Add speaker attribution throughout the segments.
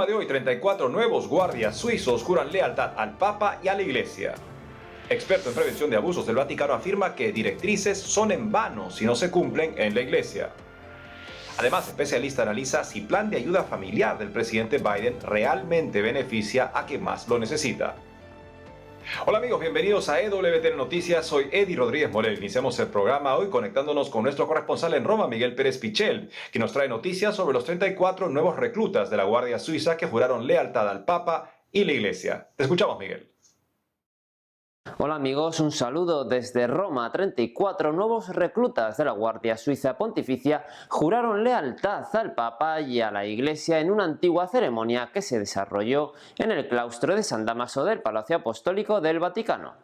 Speaker 1: programa de hoy, 34 nuevos guardias suizos juran lealtad al Papa y a la Iglesia. Experto en prevención de abusos del Vaticano afirma que directrices son en vano si no se cumplen en la Iglesia. Además, especialista analiza si plan de ayuda familiar del presidente Biden realmente beneficia a quien más lo necesita. Hola amigos, bienvenidos a EWTN Noticias, soy Eddie Rodríguez Morel. Iniciamos el programa hoy conectándonos con nuestro corresponsal en Roma, Miguel Pérez Pichel, que nos trae noticias sobre los 34 nuevos reclutas de la Guardia Suiza que juraron lealtad al Papa y la Iglesia. Te escuchamos, Miguel.
Speaker 2: Hola amigos, un saludo desde Roma. 34 nuevos reclutas de la Guardia Suiza Pontificia juraron lealtad al Papa y a la Iglesia en una antigua ceremonia que se desarrolló en el claustro de San Damaso del Palacio Apostólico del Vaticano.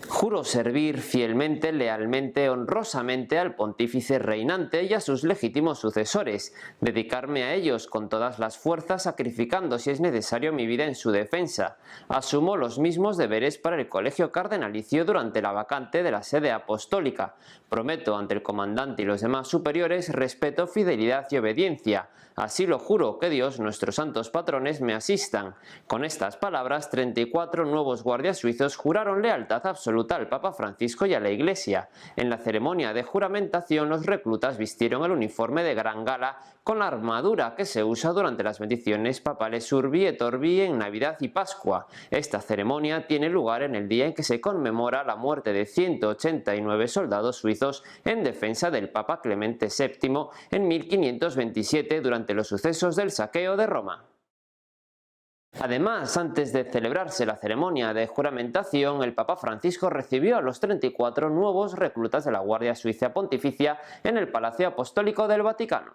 Speaker 2: Juro servir fielmente, lealmente, honrosamente al pontífice reinante y a sus legítimos sucesores, dedicarme a ellos con todas las fuerzas, sacrificando si es necesario mi vida en su defensa. Asumo los mismos deberes para el colegio cardenalicio durante la vacante de la sede apostólica. Prometo ante el comandante y los demás superiores respeto, fidelidad y obediencia. Así lo juro, que Dios, nuestros santos patrones, me asistan. Con estas palabras, 34 nuevos guardias suizos juraron lealtad absoluta al Papa Francisco y a la Iglesia. En la ceremonia de juramentación, los reclutas vistieron el uniforme de gran gala con la armadura que se usa durante las bendiciones papales Urbi et Orbi en Navidad y Pascua. Esta ceremonia tiene lugar en el día en que se conmemora la muerte de 189 soldados suizos en defensa del Papa Clemente VII en 1527 durante los sucesos del saqueo de Roma. Además, antes de celebrarse la ceremonia de juramentación, el Papa Francisco recibió a los 34 nuevos reclutas de la Guardia Suiza Pontificia en el Palacio Apostólico del Vaticano.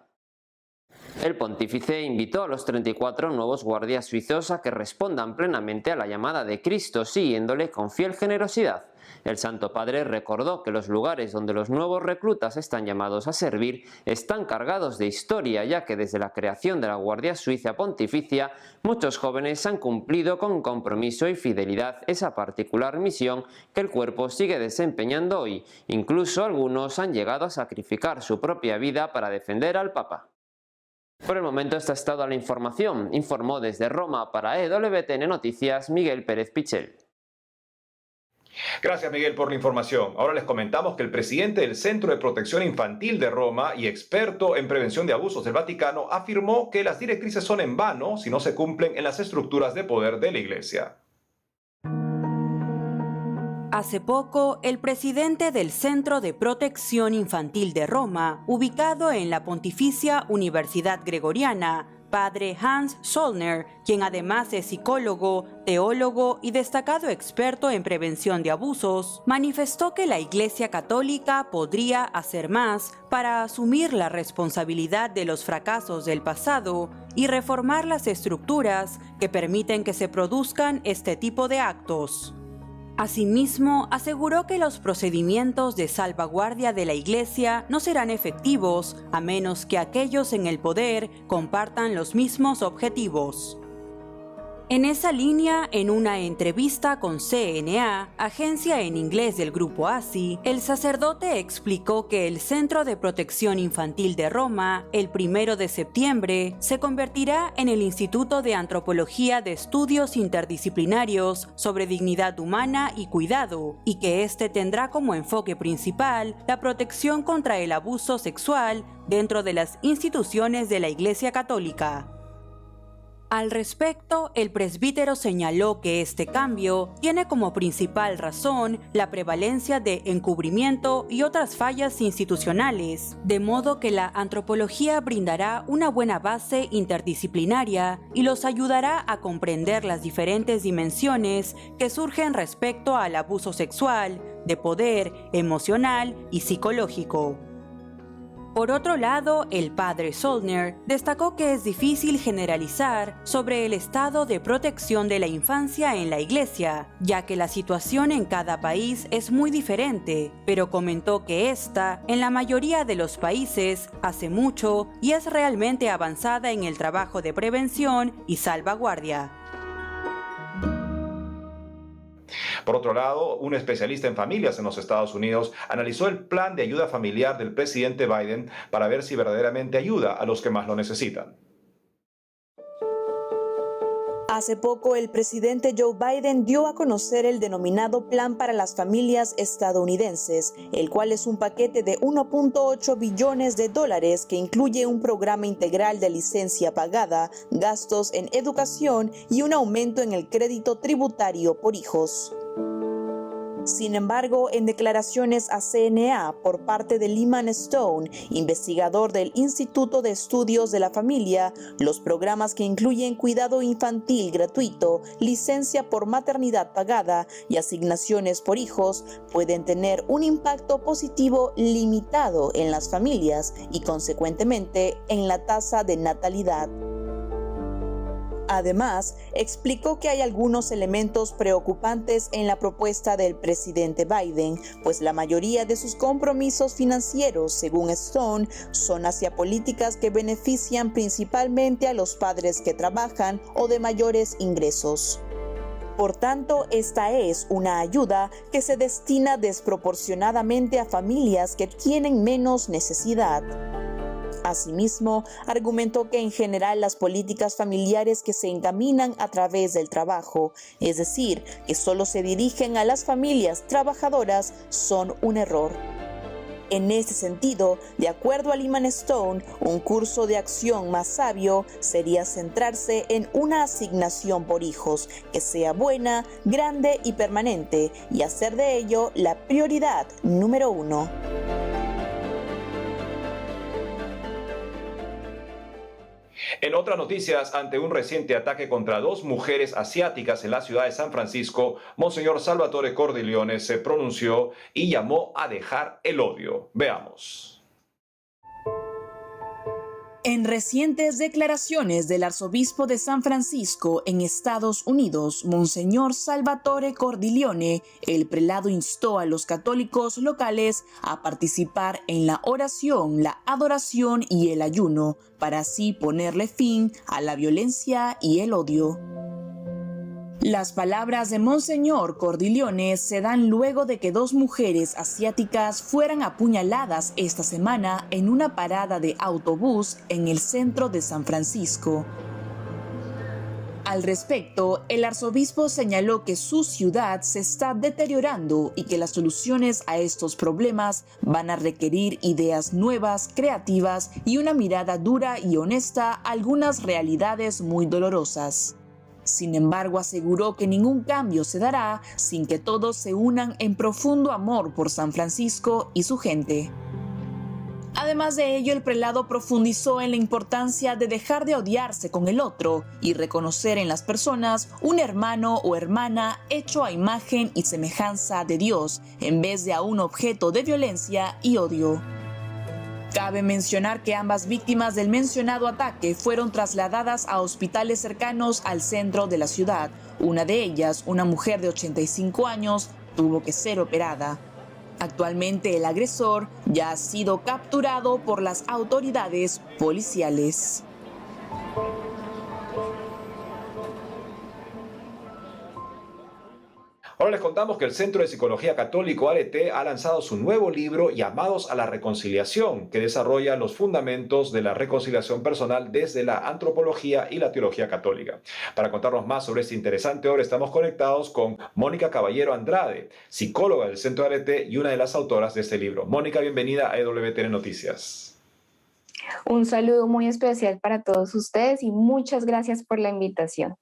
Speaker 2: El pontífice invitó a los 34 nuevos guardias suizos a que respondan plenamente a la llamada de Cristo, siguiéndole con fiel generosidad. El Santo Padre recordó que los lugares donde los nuevos reclutas están llamados a servir están cargados de historia, ya que desde la creación de la Guardia Suiza Pontificia, muchos jóvenes han cumplido con compromiso y fidelidad esa particular misión que el cuerpo sigue desempeñando hoy. Incluso algunos han llegado a sacrificar su propia vida para defender al Papa. Por el momento esta es toda la información. Informó desde Roma para EWTN Noticias Miguel Pérez Pichel.
Speaker 1: Gracias, Miguel, por la información. Ahora les comentamos que el presidente del Centro de Protección Infantil de Roma y experto en prevención de abusos del Vaticano afirmó que las directrices son en vano si no se cumplen en las estructuras de poder de la Iglesia.
Speaker 3: Hace poco, el presidente del Centro de Protección Infantil de Roma, ubicado en la Pontificia Universidad Gregoriana, Padre Hans Zollner, quien además es psicólogo, teólogo y destacado experto en prevención de abusos, manifestó que la Iglesia Católica podría hacer más para asumir la responsabilidad de los fracasos del pasado y reformar las estructuras que permiten que se produzcan este tipo de actos. Asimismo, aseguró que los procedimientos de salvaguardia de la Iglesia no serán efectivos a menos que aquellos en el poder compartan los mismos objetivos. En esa línea, en una entrevista con CNA, agencia en inglés del grupo ASI, el sacerdote explicó que el Centro de Protección Infantil de Roma, el 1 de septiembre, se convertirá en el Instituto de Antropología de Estudios Interdisciplinarios sobre Dignidad Humana y Cuidado, y que este tendrá como enfoque principal la protección contra el abuso sexual dentro de las instituciones de la Iglesia Católica. Al respecto, el presbítero señaló que este cambio tiene como principal razón la prevalencia de encubrimiento y otras fallas institucionales, de modo que la antropología brindará una buena base interdisciplinaria y los ayudará a comprender las diferentes dimensiones que surgen respecto al abuso sexual, de poder, emocional y psicológico. Por otro lado, el padre Zollner destacó que es difícil generalizar sobre el estado de protección de la infancia en la Iglesia, ya que la situación en cada país es muy diferente, pero comentó que esta, en la mayoría de los países, hace mucho y es realmente avanzada en el trabajo de prevención y salvaguardia.
Speaker 1: Por otro lado, un especialista en familias en los Estados Unidos analizó el plan de ayuda familiar del presidente Biden para ver si verdaderamente ayuda a los que más lo necesitan.
Speaker 4: Hace poco, el presidente Joe Biden dio a conocer el denominado Plan para las Familias Estadounidenses, el cual es un paquete de 1.8 billones de dólares que incluye un programa integral de licencia pagada, gastos en educación y un aumento en el crédito tributario por hijos. Sin embargo, en declaraciones a CNA por parte de Lyman Stone, investigador del Instituto de Estudios de la Familia, los programas que incluyen cuidado infantil gratuito, licencia por maternidad pagada y asignaciones por hijos pueden tener un impacto positivo limitado en las familias y, consecuentemente, en la tasa de natalidad. Además, explicó que hay algunos elementos preocupantes en la propuesta del presidente Biden, pues la mayoría de sus compromisos financieros, según Stone, son hacia políticas que benefician principalmente a los padres que trabajan o de mayores ingresos. Por tanto, esta es una ayuda que se destina desproporcionadamente a familias que tienen menos necesidad. Asimismo, argumentó que en general las políticas familiares que se encaminan a través del trabajo, es decir, que solo se dirigen a las familias trabajadoras, son un error. En ese sentido, de acuerdo a Lyman Stone, un curso de acción más sabio sería centrarse en una asignación por hijos que sea buena, grande y permanente, y hacer de ello la prioridad número 1.
Speaker 1: En otras noticias, ante un reciente ataque contra 2 mujeres asiáticas en la ciudad de San Francisco, Monseñor Salvatore Cordileone se pronunció y llamó a dejar el odio. Veamos.
Speaker 4: En recientes declaraciones del arzobispo de San Francisco en Estados Unidos, Monseñor Salvatore Cordileone, el prelado instó a los católicos locales a participar en la oración, la adoración y el ayuno, para así ponerle fin a la violencia y el odio. Las palabras de Monseñor Cordileone se dan luego de que 2 mujeres asiáticas fueran apuñaladas esta semana en una parada de autobús en el centro de San Francisco. Al respecto, el arzobispo señaló que su ciudad se está deteriorando y que las soluciones a estos problemas van a requerir ideas nuevas, creativas y una mirada dura y honesta a algunas realidades muy dolorosas. Sin embargo, aseguró que ningún cambio se dará sin que todos se unan en profundo amor por San Francisco y su gente. Además de ello, el prelado profundizó en la importancia de dejar de odiarse con el otro y reconocer en las personas un hermano o hermana hecho a imagen y semejanza de Dios, en vez de a un objeto de violencia y odio. Cabe mencionar que ambas víctimas del mencionado ataque fueron trasladadas a hospitales cercanos al centro de la ciudad. Una de ellas, una mujer de 85 años, tuvo que ser operada. Actualmente el agresor ya ha sido capturado por las autoridades policiales.
Speaker 1: Ahora les contamos que el Centro de Psicología Católico ART ha lanzado su nuevo libro Llamados a la Reconciliación, que desarrolla los fundamentos de la reconciliación personal desde la antropología y la teología católica. Para contarnos más sobre este interesante obra, estamos conectados con Mónica Caballero Andrade, psicóloga del Centro ART y una de las autoras de este libro. Mónica, bienvenida a EWTN Noticias.
Speaker 5: Un saludo muy especial para todos ustedes y muchas gracias por la invitación.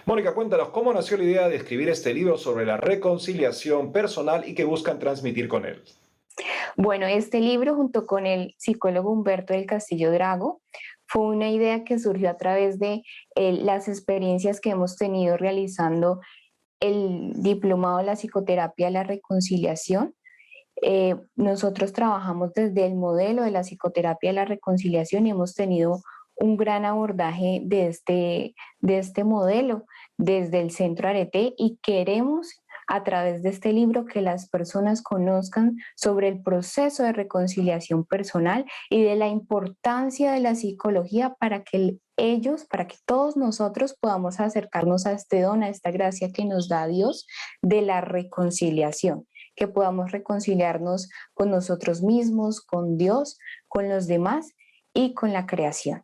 Speaker 1: Mónica, cuéntanos cómo nació la idea de escribir este libro sobre la reconciliación personal y qué buscan transmitir con él.
Speaker 5: Bueno, este libro junto con el psicólogo Humberto del Castillo Drago fue una idea que surgió a través de las experiencias que hemos tenido realizando el diplomado de la psicoterapia de la reconciliación. Nosotros trabajamos desde el modelo de la psicoterapia de la reconciliación y hemos tenido un gran abordaje de este modelo desde el Centro ART y queremos a través de este libro que las personas conozcan sobre el proceso de reconciliación personal y de la importancia de la psicología para que todos nosotros podamos acercarnos a este don, a esta gracia que nos da Dios de la reconciliación, que podamos reconciliarnos con nosotros mismos, con Dios, con los demás y con la creación.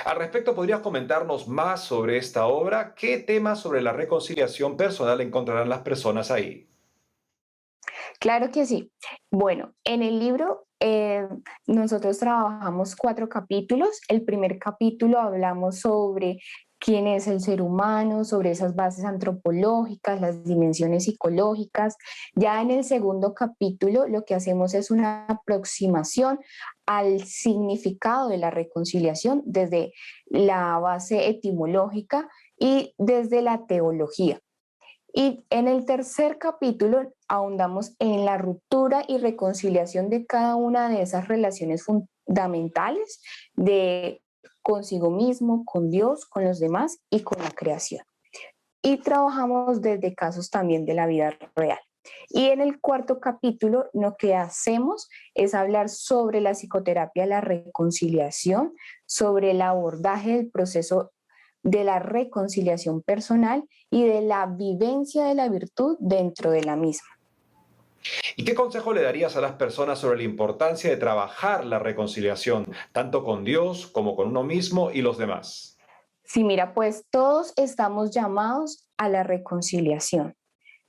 Speaker 1: Al respecto, ¿podrías comentarnos más sobre esta obra? ¿Qué temas sobre la reconciliación personal encontrarán las personas ahí?
Speaker 5: Claro que sí. Bueno, en el libro nosotros trabajamos 4 capítulos. El primer capítulo hablamos sobre quién es el ser humano, sobre esas bases antropológicas, las dimensiones psicológicas. Ya en el segundo capítulo lo que hacemos es una aproximación al significado de la reconciliación desde la base etimológica y desde la teología. Y en el tercer capítulo ahondamos en la ruptura y reconciliación de cada una de esas relaciones fundamentales de consigo mismo, con Dios, con los demás y con la creación. Y trabajamos desde casos también de la vida real. Y en el cuarto capítulo lo que hacemos es hablar sobre la psicoterapia de la reconciliación, sobre el abordaje del proceso de la reconciliación personal y de la vivencia de la virtud dentro de la misma.
Speaker 1: ¿Y qué consejo le darías a las personas sobre la importancia de trabajar la reconciliación, tanto con Dios como con uno mismo y los demás?
Speaker 5: Sí, mira, pues todos estamos llamados a la reconciliación.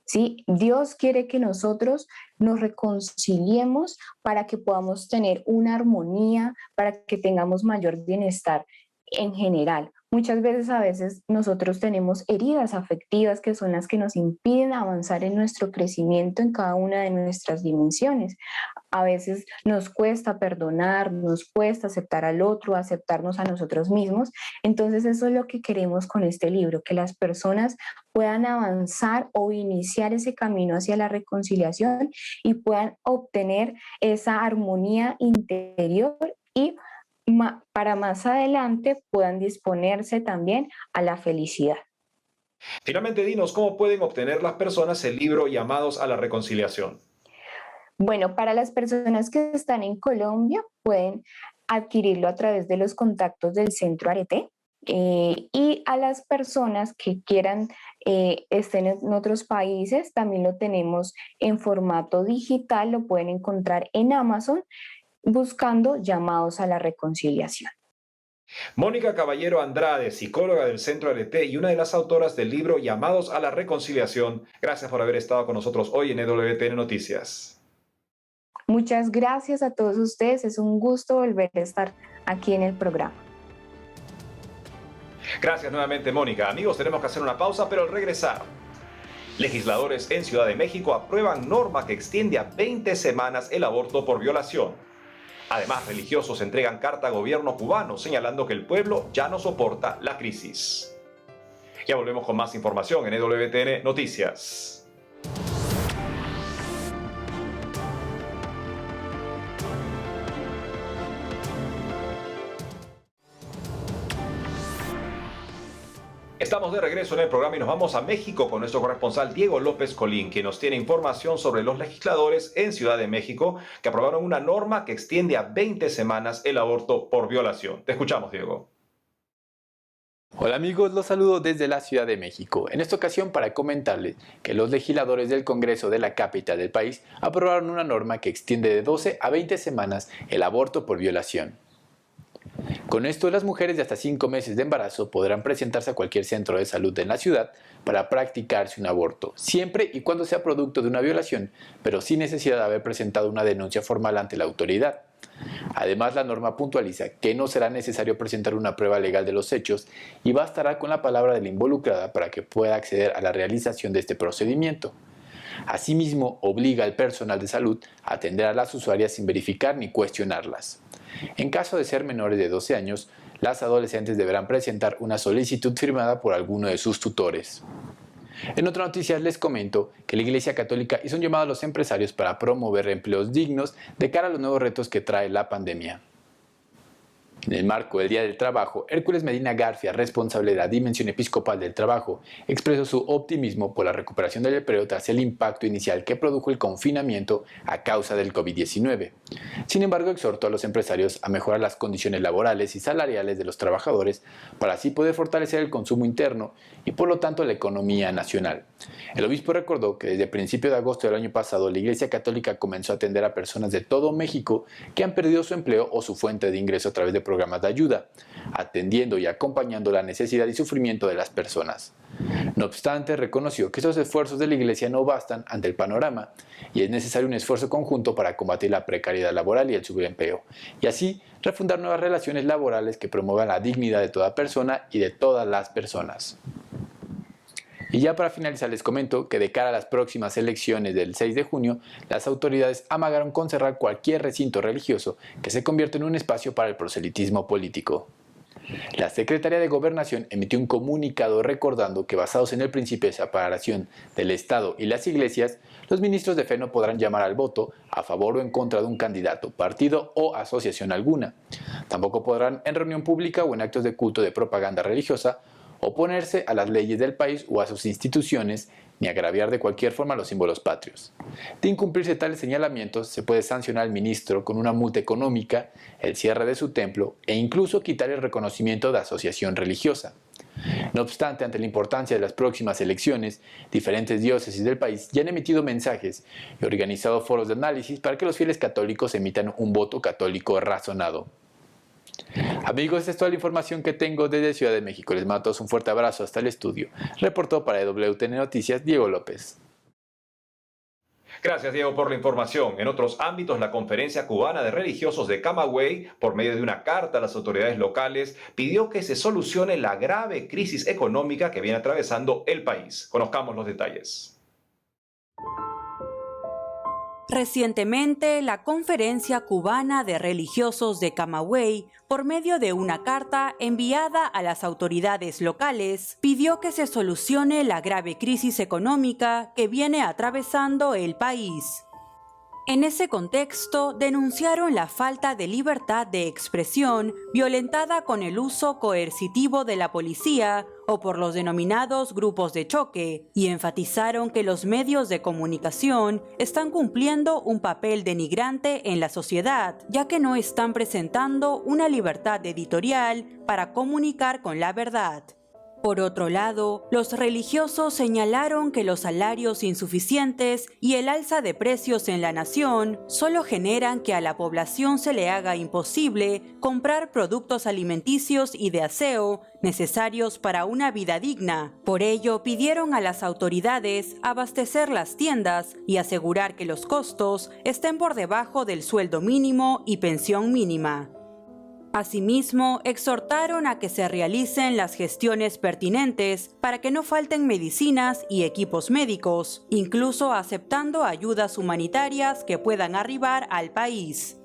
Speaker 5: ¿Sí? Dios quiere que nosotros nos reconciliemos para que podamos tener una armonía, para que tengamos mayor bienestar en general. Muchas veces, a veces, nosotros tenemos heridas afectivas que son las que nos impiden avanzar en nuestro crecimiento en cada una de nuestras dimensiones. A veces nos cuesta perdonar, nos cuesta aceptar al otro, aceptarnos a nosotros mismos. Entonces, eso es lo que queremos con este libro, que las personas puedan avanzar o iniciar ese camino hacia la reconciliación y puedan obtener esa armonía interior y para más adelante puedan disponerse también a la felicidad.
Speaker 1: Finalmente, dinos cómo pueden obtener las personas el libro Llamados a la Reconciliación.
Speaker 5: Bueno, para las personas que están en Colombia pueden adquirirlo a través de los contactos del Centro Arete. Y a las personas que quieran estén en otros países, también lo tenemos en formato digital, lo pueden encontrar en Amazon buscando Llamados a la Reconciliación.
Speaker 1: Mónica Caballero Andrade, psicóloga del Centro Arete y una de las autoras del libro Llamados a la Reconciliación, gracias por haber estado con nosotros hoy en EWTN Noticias.
Speaker 5: Muchas gracias a todos ustedes, es un gusto volver a estar aquí en el programa.
Speaker 1: Gracias nuevamente, Mónica. Amigos, tenemos que hacer una pausa, pero al regresar, legisladores en Ciudad de México aprueban norma que extiende a 20 semanas el aborto por violación. Además, religiosos entregan carta a gobierno cubano señalando que el pueblo ya no soporta la crisis. Ya volvemos con más información en EWTN Noticias. Estamos de regreso en el programa y nos vamos a México con nuestro corresponsal Diego López Colín, quien nos tiene información sobre los legisladores en Ciudad de México que aprobaron una norma que extiende a 20 semanas el aborto por violación. Te escuchamos, Diego.
Speaker 6: Hola amigos, los saludo desde la Ciudad de México. En esta ocasión para comentarles que los legisladores del Congreso de la capital del país aprobaron una norma que extiende de 12 a 20 semanas el aborto por violación. Con esto, las mujeres de hasta 5 meses de embarazo podrán presentarse a cualquier centro de salud en la ciudad para practicarse un aborto, siempre y cuando sea producto de una violación, pero sin necesidad de haber presentado una denuncia formal ante la autoridad. Además, la norma puntualiza que no será necesario presentar una prueba legal de los hechos y bastará con la palabra de la involucrada para que pueda acceder a la realización de este procedimiento. Asimismo, obliga al personal de salud a atender a las usuarias sin verificar ni cuestionarlas. En caso de ser menores de 12 años, las adolescentes deberán presentar una solicitud firmada por alguno de sus tutores. En otras noticias les comento que la Iglesia Católica hizo un llamado a los empresarios para promover empleos dignos de cara a los nuevos retos que trae la pandemia. En el marco del Día del Trabajo, Hércules Medina Garfia, responsable de la Dimensión Episcopal del Trabajo, expresó su optimismo por la recuperación del empleo tras el impacto inicial que produjo el confinamiento a causa del COVID-19. Sin embargo, exhortó a los empresarios a mejorar las condiciones laborales y salariales de los trabajadores para así poder fortalecer el consumo interno y por lo tanto la economía nacional. El obispo recordó que desde principios de agosto del año pasado la Iglesia Católica comenzó a atender a personas de todo México que han perdido su empleo o su fuente de ingreso a través de programas de ayuda, atendiendo y acompañando la necesidad y sufrimiento de las personas. No obstante, reconoció que esos esfuerzos de la Iglesia no bastan ante el panorama y es necesario un esfuerzo conjunto para combatir la precariedad laboral y el subempleo, y así refundar nuevas relaciones laborales que promuevan la dignidad de toda persona y de todas las personas. Y ya para finalizar les comento que de cara a las próximas elecciones del 6 de junio, las autoridades amagaron con cerrar cualquier recinto religioso que se convierta en un espacio para el proselitismo político. La Secretaría de Gobernación emitió un comunicado recordando que basados en el principio de separación del Estado y las iglesias, los ministros de fe no podrán llamar al voto a favor o en contra de un candidato, partido o asociación alguna. Tampoco podrán en reunión pública o en actos de culto de propaganda religiosa oponerse a las leyes del país o a sus instituciones, ni agraviar de cualquier forma los símbolos patrios. De incumplirse tales señalamientos, se puede sancionar al ministro con una multa económica, el cierre de su templo e incluso quitar el reconocimiento de asociación religiosa. No obstante, ante la importancia de las próximas elecciones, diferentes diócesis del país ya han emitido mensajes y organizado foros de análisis para que los fieles católicos emitan un voto católico razonado. Amigos, esta es toda la información que tengo desde Ciudad de México. Les mando a todos un fuerte abrazo hasta el estudio. Reportó para EWTN Noticias Diego López.
Speaker 1: Gracias, Diego, por la información. En otros ámbitos, la Conferencia Cubana de Religiosos de Camagüey, por medio de una carta a las autoridades locales, pidió que se solucione la grave crisis económica que viene atravesando el país. Conozcamos los detalles.
Speaker 3: Recientemente, la Conferencia Cubana de Religiosos de Camagüey, por medio de una carta enviada a las autoridades locales, pidió que se solucione la grave crisis económica que viene atravesando el país. En ese contexto, denunciaron la falta de libertad de expresión violentada con el uso coercitivo de la policía o por los denominados grupos de choque, y enfatizaron que los medios de comunicación están cumpliendo un papel denigrante en la sociedad, ya que no están presentando una libertad editorial para comunicar con la verdad. Por otro lado, los religiosos señalaron que los salarios insuficientes y el alza de precios en la nación solo generan que a la población se le haga imposible comprar productos alimenticios y de aseo necesarios para una vida digna. Por ello, pidieron a las autoridades abastecer las tiendas y asegurar que los costos estén por debajo del sueldo mínimo y pensión mínima. Asimismo, exhortaron a que se realicen las gestiones pertinentes para que no falten medicinas y equipos médicos, incluso aceptando ayudas humanitarias que puedan arribar al país.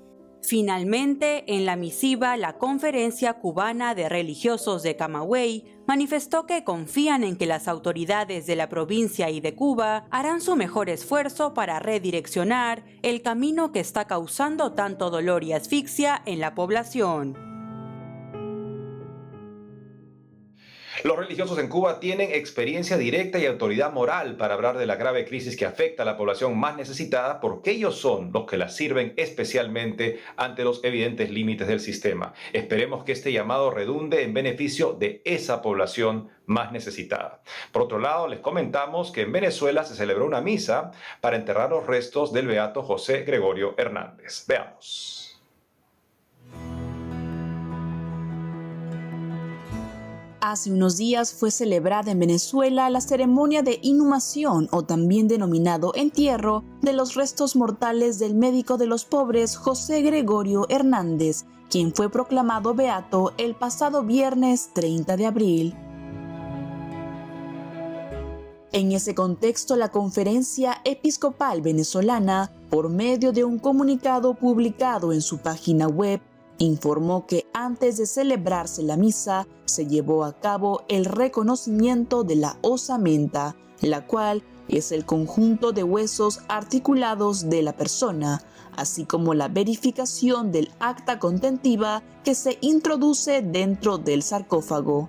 Speaker 3: Finalmente, en la misiva, la Conferencia Cubana de Religiosos de Camagüey manifestó que confían en que las autoridades de la provincia y de Cuba harán su mejor esfuerzo para redireccionar el camino que está causando tanto dolor y asfixia en la población.
Speaker 1: Los religiosos en Cuba tienen experiencia directa y autoridad moral para hablar de la grave crisis que afecta a la población más necesitada, porque ellos son los que la sirven especialmente ante los evidentes límites del sistema. Esperemos que este llamado redunde en beneficio de esa población más necesitada. Por otro lado, les comentamos que en Venezuela se celebró una misa para enterrar los restos del beato José Gregorio Hernández. Veamos.
Speaker 4: Hace unos días fue celebrada en Venezuela la ceremonia de inhumación, o también denominado entierro, de los restos mortales del médico de los pobres José Gregorio Hernández, quien fue proclamado beato el pasado viernes 30 de abril. En ese contexto, la Conferencia Episcopal Venezolana, por medio de un comunicado publicado en su página web, informó que antes de celebrarse la misa, se llevó a cabo el reconocimiento de la osamenta, la cual es el conjunto de huesos articulados de la persona, así como la verificación del acta contentiva que se introduce dentro del sarcófago.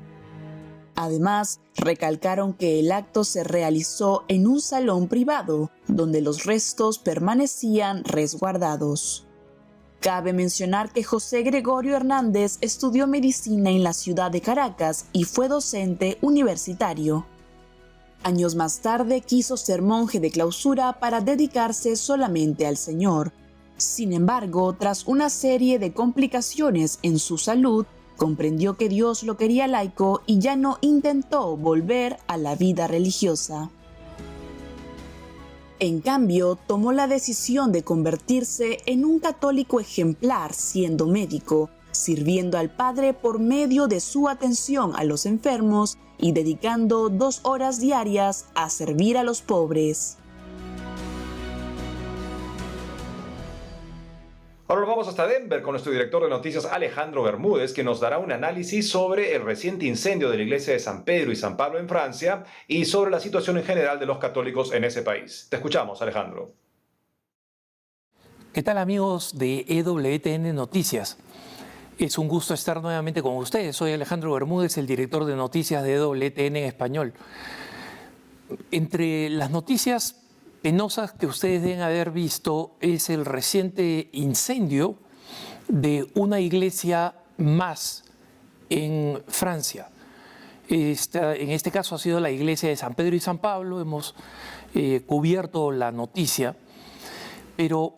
Speaker 4: Además, recalcaron que el acto se realizó en un salón privado, donde los restos permanecían resguardados. Cabe mencionar que José Gregorio Hernández estudió medicina en la ciudad de Caracas y fue docente universitario. Años más tarde quiso ser monje de clausura para dedicarse solamente al Señor, Sin embargo, tras una serie de complicaciones en su salud, comprendió que Dios lo quería laico y ya no intentó volver a la vida religiosa. En cambio, tomó la decisión de convertirse en un católico ejemplar siendo médico, sirviendo al Padre por medio de su atención a los enfermos y dedicando 2 horas diarias a servir a los pobres.
Speaker 1: Ahora nos vamos hasta Denver con nuestro director de noticias Alejandro Bermúdez, que nos dará un análisis sobre el reciente incendio de la iglesia de San Pedro y San Pablo en Francia y sobre la situación en general de los católicos en ese país. Te escuchamos, Alejandro.
Speaker 7: ¿Qué tal, amigos de EWTN Noticias? Es un gusto estar nuevamente con ustedes. Soy Alejandro Bermúdez, el director de noticias de EWTN en español. Entre las noticias penosas que ustedes deben haber visto es el reciente incendio de una iglesia más en Francia. En este caso ha sido la iglesia de San Pedro y San Pablo. Hemos cubierto la noticia, pero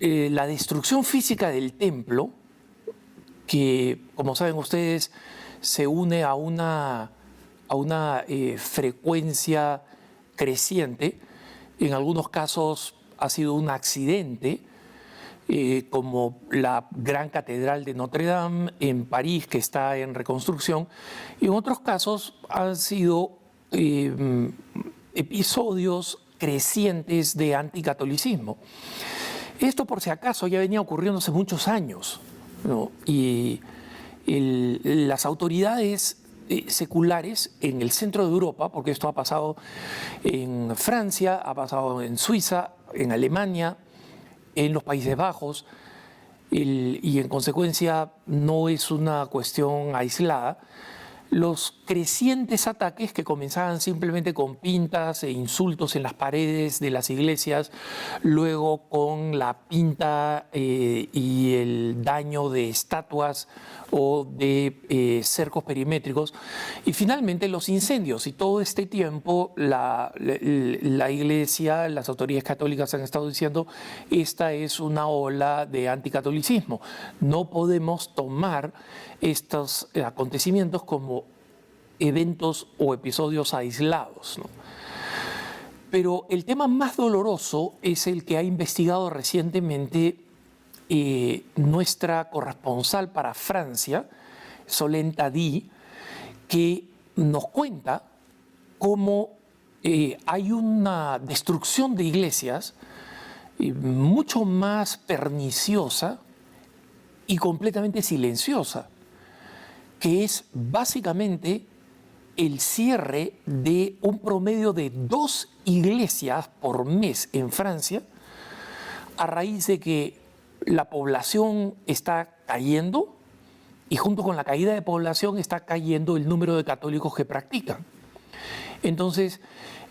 Speaker 7: la destrucción física del templo, que como saben ustedes se une a una frecuencia creciente. En algunos casos ha sido un accidente, como la Gran Catedral de Notre Dame en París, que está en reconstrucción, y en otros casos han sido episodios crecientes de anticatolicismo. Esto, por si acaso, ya venía ocurriendo hace muchos años, ¿no? Y las autoridades seculares en el centro de Europa, porque esto ha pasado en Francia, ha pasado en Suiza, en Alemania, en los Países Bajos, y en consecuencia no es una cuestión aislada. Los crecientes ataques que comenzaban simplemente con pintas e insultos en las paredes de las iglesias, luego con la pinta y el daño de estatuas o de cercos perimétricos, y finalmente los incendios. Y todo este tiempo la iglesia, las autoridades católicas han estado diciendo: esta es una ola de anticatolicismo. No podemos tomar estos acontecimientos como eventos o episodios aislados, ¿no? Pero el tema más doloroso es el que ha investigado recientemente nuestra corresponsal para Francia, Solène Tadí, que nos cuenta cómo hay una destrucción de iglesias mucho más perniciosa y completamente silenciosa, que es básicamente el cierre de un promedio de 2 iglesias por mes en Francia, a raíz de que la población está cayendo, y junto con la caída de población está cayendo el número de católicos que practican. Entonces,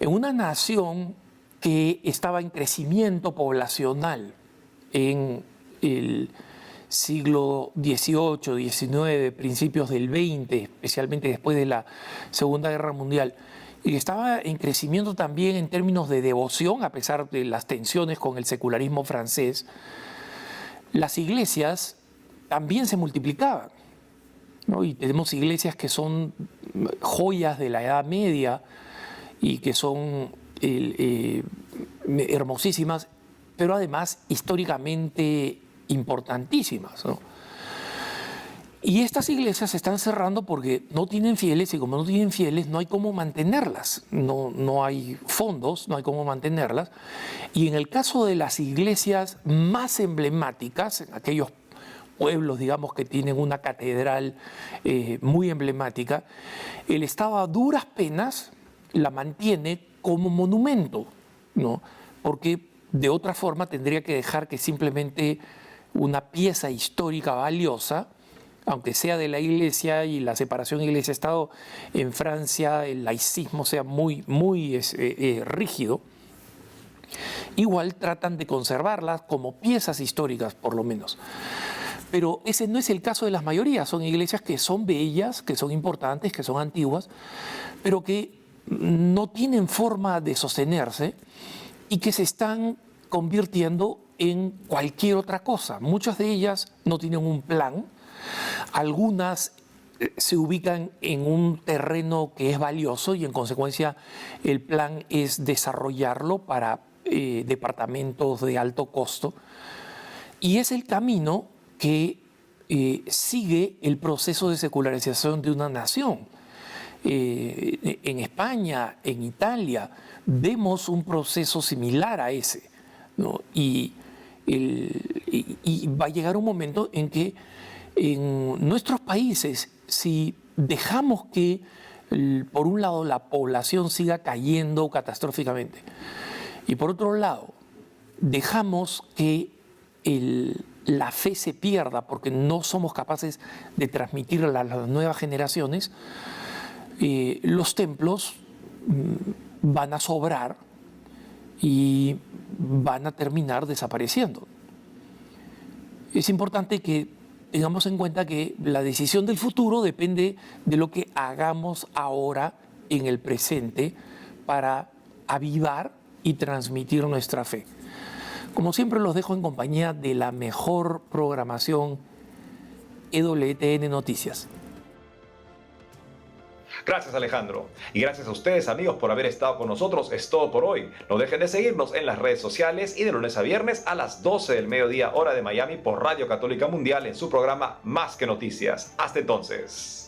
Speaker 7: en una nación que estaba en crecimiento poblacional en el siglo XVIII, XIX, principios del XX, especialmente después de la Segunda Guerra Mundial, y estaba en crecimiento también en términos de devoción, a pesar de las tensiones con el secularismo francés, las iglesias también se multiplicaban, ¿no? Y tenemos iglesias que son joyas de la Edad Media y que son hermosísimas, pero además históricamente importantísimas, ¿no? Y estas iglesias se están cerrando porque no tienen fieles, y como no tienen fieles no hay cómo mantenerlas, no hay fondos, no hay cómo mantenerlas. Y en el caso de las iglesias más emblemáticas, en aquellos pueblos, digamos, que tienen una catedral muy emblemática, el Estado a duras penas la mantiene como monumento, ¿no? Porque de otra forma tendría que dejar que simplemente una pieza histórica valiosa, aunque sea de la iglesia y la separación iglesia-estado en Francia, el laicismo sea muy rígido, igual tratan de conservarlas como piezas históricas, por lo menos. Pero ese no es el caso de las mayorías. Son iglesias que son bellas, que son importantes, que son antiguas, pero que no tienen forma de sostenerse y que se están convirtiendo en cualquier otra cosa. Muchas de ellas no tienen un plan, algunas se ubican en un terreno que es valioso y en consecuencia el plan es desarrollarlo para departamentos de alto costo. Y es el camino que sigue el proceso de secularización de una nación. En España, en Italia, vemos un proceso similar a ese, ¿no? Y va a llegar un momento en que en nuestros países, si dejamos que, por un lado, la población siga cayendo catastróficamente, y por otro lado, dejamos que la fe se pierda porque no somos capaces de transmitirla a las nuevas generaciones, los templos van a sobrar y van a terminar desapareciendo. Es importante que tengamos en cuenta que la decisión del futuro depende de lo que hagamos ahora en el presente para avivar y transmitir nuestra fe. Como siempre, los dejo en compañía de la mejor programación EWTN Noticias.
Speaker 1: Gracias, Alejandro. Y gracias a ustedes, amigos, por haber estado con nosotros. Es todo por hoy. No dejen de seguirnos en las redes sociales y de lunes a viernes a las 12 del mediodía, hora de Miami, por Radio Católica Mundial en su programa Más que Noticias. Hasta entonces.